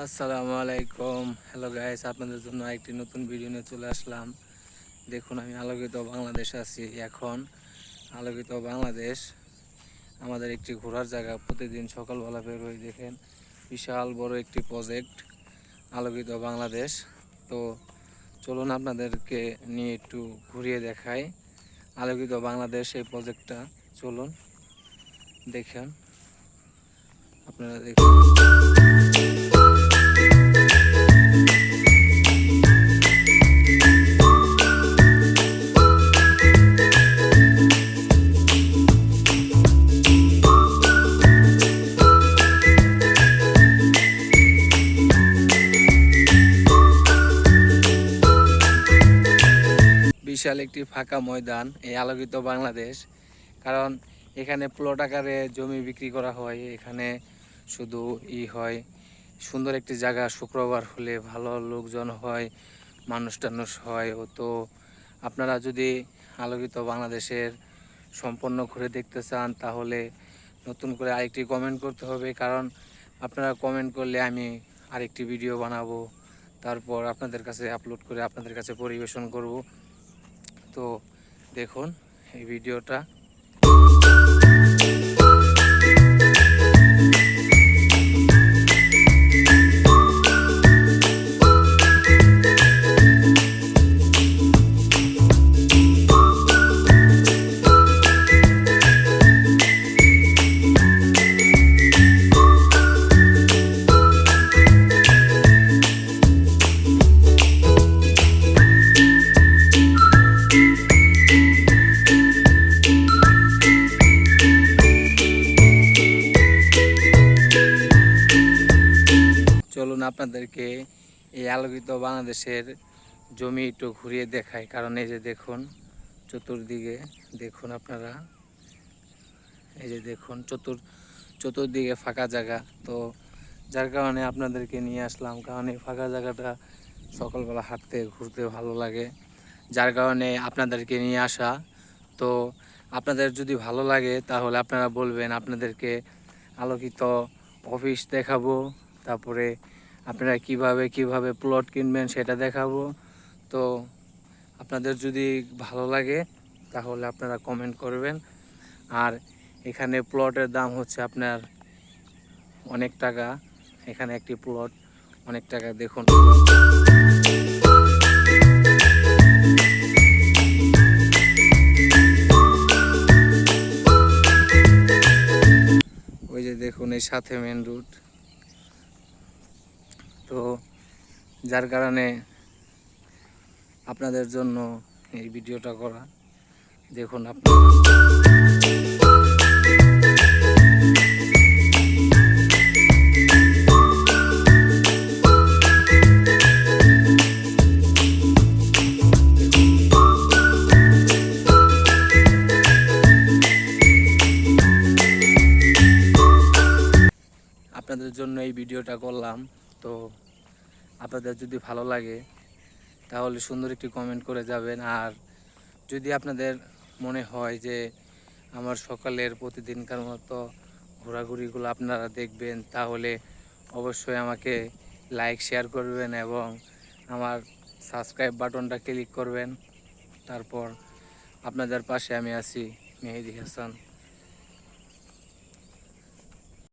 আসসালামু আলাইকুম। Hello guys, আপনাদের জন্য একটি নতুন ভিডিও নিয়ে চলে আসলাম। দেখুন, আমি আলোকিত বাংলাদেশ আছি এখন। আলোকিত বাংলাদেশ আমাদের একটি ঘোরার জায়গা। প্রতিদিন সকালবেলা বের হয়ে দেখেন বিশাল বড় একটি প্রজেক্ট আলোকিত বাংলাদেশ। তো চলুন আপনাদেরকে নিয়ে একটু ঘুরিয়ে দেখাই আলোকিত বাংলাদেশ এই প্রজেক্টটা। চলুন দেখেন, আপনারা দেখুন। বিশাল একটি ফাঁকা ময়দান এই আলোকিত বাংলাদেশ। কারণ এখানে প্লট আকারে জমি বিক্রি করা হয়। এখানে শুধু হয় সুন্দর একটি জায়গা। শুক্রবার হলে ভালো লোকজন হয়, মানুষ টানুষ হয়। তো আপনারা যদি আলোকিত বাংলাদেশের সম্পূর্ণ ঘুরে দেখতে চান তাহলে নতুন করে আরেকটি কমেন্ট করতে হবে। কারণ আপনারা কমেন্ট করলে আমি আরেকটি ভিডিও বানাবো, তারপর আপনাদের কাছে আপলোড করে আপনাদের কাছে পরিবেশন করব। তো দেখুন এই ভিডিওটা। চলুন আপনাদেরকে এই আলোকিত বাংলাদেশের জমি একটু ঘুরিয়ে দেখাই। কারণ এই যে দেখুন চতুর্দিকে, দেখুন আপনারা, এই যে দেখুন চতুর্দিকে ফাঁকা জায়গা। তো যার কারণে আপনাদেরকে নিয়ে আসলাম। কারণ এই ফাঁকা জায়গাটা সকালবেলা হাঁটতে ঘুরতে ভালো লাগে, যার কারণে আপনাদেরকে নিয়ে আসা। তো আপনাদের যদি ভালো লাগে তাহলে আপনারা বলবেন, আপনাদেরকে আলোকিত অফিস দেখাবো, তারপরে আপনারা কিভাবে প্লট কিনবেন সেটা দেখাবো। তো আপনাদের যদি ভালো লাগে তাহলে আপনারা কমেন্ট করবেন। আর এখানে প্লটের দাম হচ্ছে আপনার অনেক টাকা। এখানে একটি প্লট অনেক টাকা। দেখুন ওই যে দেখুন এই সাথে মেন রুট। তো যার কারণে আপনাদের জন্য এই ভিডিওটা করা। দেখুন আপনারা আপনাদের জন্য এই ভিডিওটা করলাম। তো আপনাদের যদি ভালো লাগে তাহলে সুন্দর একটি কমেন্ট করে যাবেন। আর যদি আপনাদের মনে হয় যে আমার সকালের প্রতিদিনকার মতো ঘোরাঘুরিগুলো আপনারা দেখবেন, তাহলে অবশ্যই আমাকে লাইক শেয়ার করবেন এবং আমার সাবস্ক্রাইব বাটনটা ক্লিক করবেন। তারপর আপনাদের পাশে আমি আছি, মেহেদি হাসান।